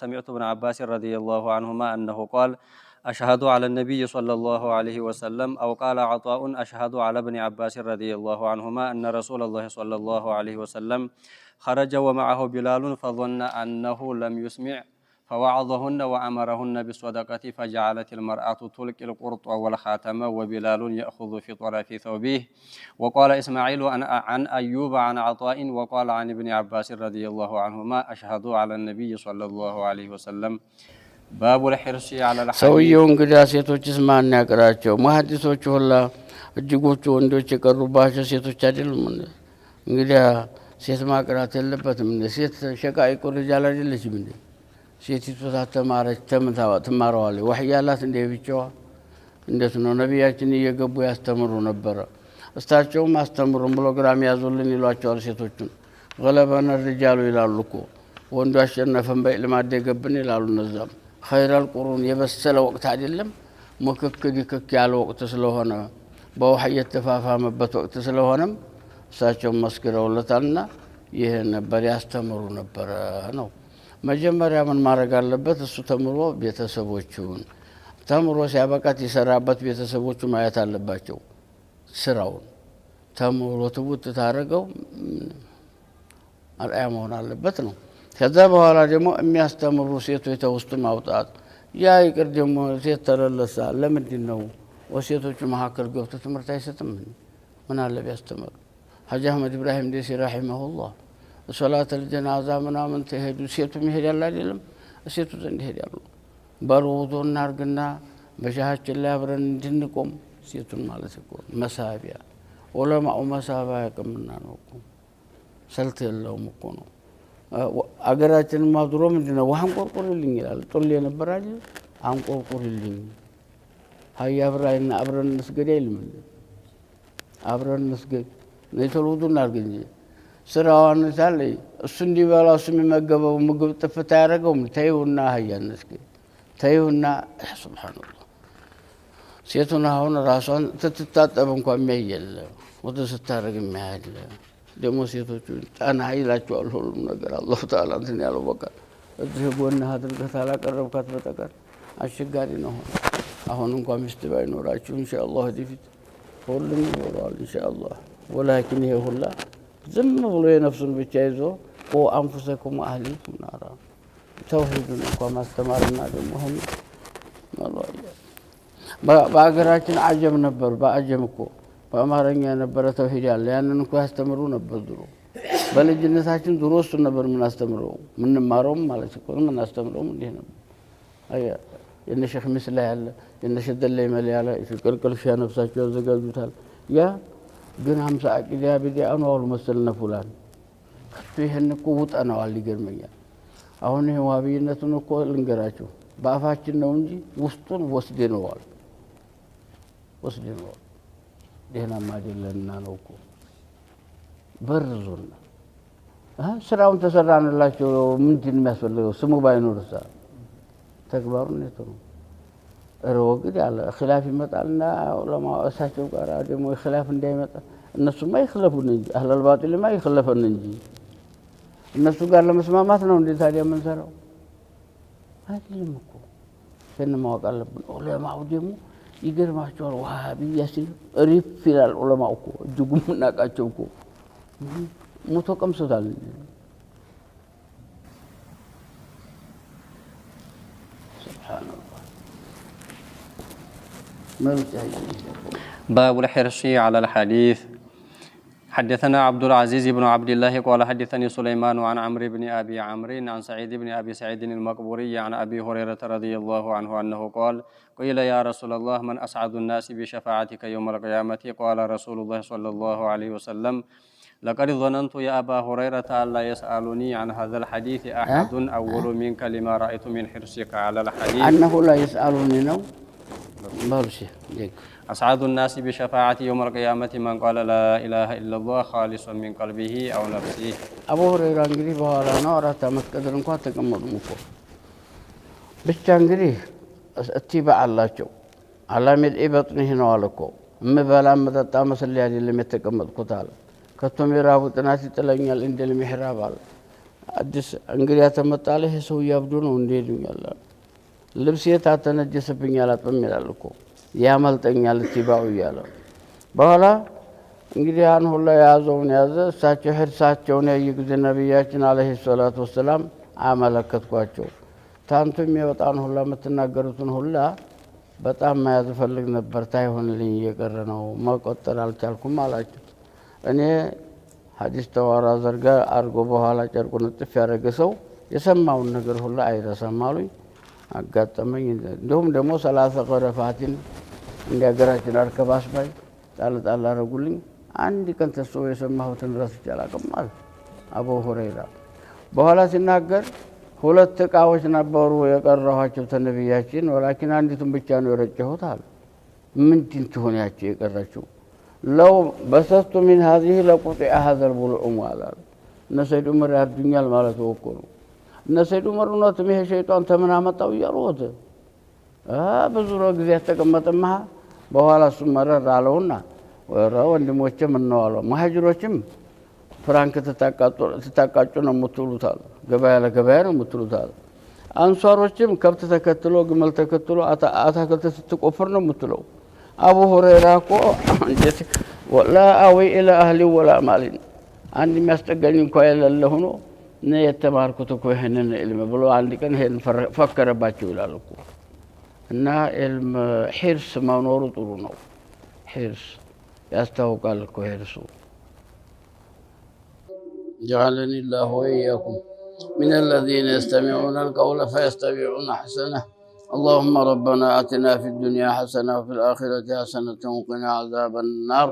سمعت ابن عباس رضي الله عنهما أنه قال أشهد على النبي صلى الله عليه وسلم أو قال عطاء أشهد على ابن عباس رضي الله عنهما أن رسول الله صلى الله عليه وسلم خرج ومعه بلال فظن أنه لم يسمع فوعظهن وأمرهن بالصدقة فجعلت المرأة تلقي القرط والخاتم وبلال يأخذ في طرف ثوبه. وقال إسماعيل عن أيوب عن عطاء وقال عن ابن عباس رضي الله عنهما أشهد على النبي صلى الله عليه وسلم باب الحرص على الحديث. ሰውየውን እንግዲህ ሴቶችስ ማን ያቀራቸው? መሐዲሶቹ ሁላ እጅጎቹ ወንዶች የቀሩባቸው ሴቶች አይደሉም። እንግዲህ ሴት ማቅራት የለበትም። ሴት ሸቃይቁ ሪጃል አይደለችም እንዴ? ሴቲቱ ታተማረች ትማረዋለች። ወህይ ያላት እንደ ብቻዋ እንዴት ነው? ነቢያችን እየገቡ ያስተምሩ ነበር። እስታቸውም አስተምሩን ፕሮግራም ያዙልን ይሏቸዋል ሴቶቹን። ገለበነ ሪጃሉ ይላሉ እኮ ወንዱ አሸነፈን በዕልም አደገብን ይላሉ። እነዛም ኸይረል ቁሩን የበሰለ ወቅት አይደለም፣ ሙክክ ያለ ወቅት ስለሆነ በወህይ የተፋፋመበት ወቅት ስለሆነም እሳቸው መስክረውለታልና ይሄ ነበር ያስተምሩ ነበር ነው። መጀመሪያ ምን ማድረግ አለበት? እሱ ተምሮ ቤተሰቦቹን ተምሮ ሲያበቃት ይሰራበት ቤተሰቦቹ ማየት አለባቸው። ስራውን ተምሮ ትውት ታረገው አርአያ መሆን አለበት ነው። ከዛ በኋላ ደግሞ የሚያስተምሩ ሴቶች ተውስጥ ማውጣት። ያ ይቅር ደግሞ ሴት ተለለሳ ለምንድን ነው ወሴቶቹ መካከል ገብቶ ትምህርት አይሰጥም? ምን አለ ቢያስተምር? ሐጂ አህመድ ኢብራሂም ደሲ ረሂመሁላህ ሶላት الجنازة ምናምን ተሄዱ ሴቱም ይሄዳል አይደለም? ሴቱ ዘንድ ይሄዳሉ። በሩዶ እናርግና በሻሃችን ላይ አብረን እንድንቆም ሴቱን ማለት እኮ መሳቢያ ዑለማው መሳቢያ ያቀምና ነው እኮ ሰልት የለውም እኮ ነው። አገራችን ማድሮ ምንድነው? ውሃን ቆርቆርልኝ ይላል። ጦል የነበረ አይደል? አንቆርቆርልኝ ሀያ አብራይና አብረን እንስገድ አይልም? አብረን እንስገድ ነው ተሉዱ እናርግ እንጂ ስራዋን ታለይ እሱ እንዲበላ እሱ የሚመገበው ምግብ ጥፍታ ያደረገውም ተይውና ሀያነስኪ ተይውና ሱብሃንአላህ። ሴቱን አሁን ራሷን ትታጠብ እንኳን የሚያየለ ወደ ስታረግ የሚያያለ ደግሞ ሴቶቹ ጣና ይላቸዋል ሁሉም ነገር አላህ ተዓላ እንትን ያለው በቃ እዚህ ጎንህ አድርገህ ታላቀረብካት በተቀር አስቸጋሪ ነው። አሁን እንኳን ሚስት ባይኖራችሁ ኢንሻአላህ ወደፊት ሁሉም ይኖራል ኢንሻአላህ። ወላኪን ይሄ ሁላ ዝም ብሎ የነፍሱን ብቻ ይዞ አንፉሰኩም አህሊኩም ናራ ተውሂዱን እንኳን ማስተማርና ደግሞ ሆነ በአገራችን አጀም ነበር። በአጀም እኮ በአማርኛ ነበረ ተውሂድ ያለ ያንን እኮ ያስተምሩ ነበር ድሮ። በልጅነታችን ድሮ እሱ ነበር ምን አስተምረው ምን ማረውም ማለት እኮ ምን አስተምረው እንዴ ነው። የነ ሼክ ምስላ ያለ የነ ሸደላይ መለ ያለ ፍቅርቅል ሻ ነፍሳቸው ያዘጋጁታል። ያ ግን 50 አቂዳ ቢዲያ ነው መሰለና ፉላን ከቶ ይሄን እኮ ውጣናል ይገርመኛል። አሁን ይሄ ዋቢነቱን እኮ ልንገራቸው በአፋችን ነው እንጂ ውስጡን ወስደነዋል። ደህና ማደለና ነው እኮ በርዙና ስራውን ተሰራንላቸው ምንድን የሚያስፈልገው ስሙ ባይኖርሳ ተግባሩን ነው። ረወግድ ያለ ኺላፍ ይመጣልና ዑለማ እሳቸው ጋር ደግሞ ኺላፍ እንዳይመጣ እነሱማ ይخلፉን እንጂ አህለል ባጢልማ ይخلፈን እንጂ እነሱ ጋር ለመስማማት ነው እንዴ ታዲያ ምን ሰራው አይደለም እኮ ማወቅ አለብን። ዑለማው ደግሞ ይገርማቸዋል። ወሃቢያ ሲል ሪፍ ይላል ዑለማው እኮ እጅጉም እናቃቸው እኮ ሞቶ ቀምሶታል። ሱብሃንአላህ። باب الحرص على الحديث. حدثنا عبد العزيز بن عبد الله قال حدثني سليمان عن عمرو بن ابي عمرو عن سعيد بن ابي سعيد المقبوري عن ابي هريره رضي الله عنه انه قال قيل يا رسول الله من اسعد الناس بشفاعتك يوم القيامه؟ قال رسول الله صلى الله عليه وسلم لقد ظننت يا ابا هريره الا يسالني عن هذا الحديث احد اول منك لما رايت من حرصك على الحديث. انه لا يسالني نو ماشي ديك أسعد الناس بشفاعة يوم القيامة من قال لا إله إلا الله خالصا من قلبه أو نفسه. أبو هريرة انجري بهالا نورا تامت قدر انكوا تقمض مكو بشتا انجري اتباع الله جو على مد إبطنه نوالكو مبالا مدتا مسلي هذه اللي متقمض قتال كتو ميرابو تناسي تلنيال اند المحراب አዲስ እንግዲህ ተመጣለ ይሄ ሰው ያብዱ ነው እንዴ ይሉኛል ልብስ የታተነጀሰብኝ አላጥም ይላል እኮ ያመልጠኛል ትባው ይያለ በኋላ እንግዲህ ያን ሁሉ ያዘውን ያዘ እሳቸው ህርሳቸውን ያይግዝ ነብያችን አለይሂ ሰላቱ ወሰለም አመለከትኳቸው ታንቱ የሚወጣን ሁሉ የምትናገሩትን ሁሉ በጣም ማያዝ ፈልግ ነበር ታይሆንልኝ እየቀረ ነው መቆጠር አልቻልኩም አላቸው እኔ ሐዲስ ተዋራ ዘርጋ አርጎ በኋላ ጨርቁን ጥፍ ያረገ ሰው የሰማውን ነገር ሁሉ አይረሳም አሉኝ አጋጠመኝ እንደውም ደግሞ 30 ቀረፋትን እንዲያገራችን አርከባስ ባይ ጣል አረጉልኝ አንድ ቀን ተሰው የሰማሁትን ረስቼ አላውቅም ማለት አቡ ሁረይራ በኋላ ሲናገር ሁለት ቃዎች ነበሩ የቀረኋቸው ተነብያችን ወላኪን አንዲቱን ብቻ ነው የረጨሁት አለ ምንድን ትሆን ያቺ የቀረችው لو بسطت من هذه لقطع هذا البلعوم على نسيد عمر الدنيا مالته وكلوا نسيد عمر ነው ተመሄ ሸይጣን ተመና መጣው ያሮት ብዙ ጊዜ ተቀመጠማ በኋላ ሱመረር አለውና ወራው ወንድሞቼ ምን ነው አለው መሐጅሮችም ፍራንክ ተታቃጩ ነው የምትሉታል ገበያ ለገበያ ነው የምትሉታል አንሷሮችም ከብት ተከትሎ ግመል ተከትሎ አታክልት ስትቆፍር ነው የምትለው አቡ ሁረይራ እኮ እንዴት ወላ አዊ ኢላ አህሊ ወላ ማሊን አንድ የሚያስጠጋኝ እንኳን የሌለ ሆኖ ነው የተማርኩት እኮ ይሄንን ኢልም ብሎ አንድ ቀን ይሄን ፈከረባቸው ይላል እኮ እና ኢልም ሒርስ መኖሩ ጥሩ ነው ሒርስ ያስታውቃል እኮ ሒርሱ جعلني الله وإياكم من الذين يستمعون القول فيتبعون أحسنه اللهم ربنا آتنا في الدنيا حسنة وفي الآخرة حسنة وقنا عذاب النار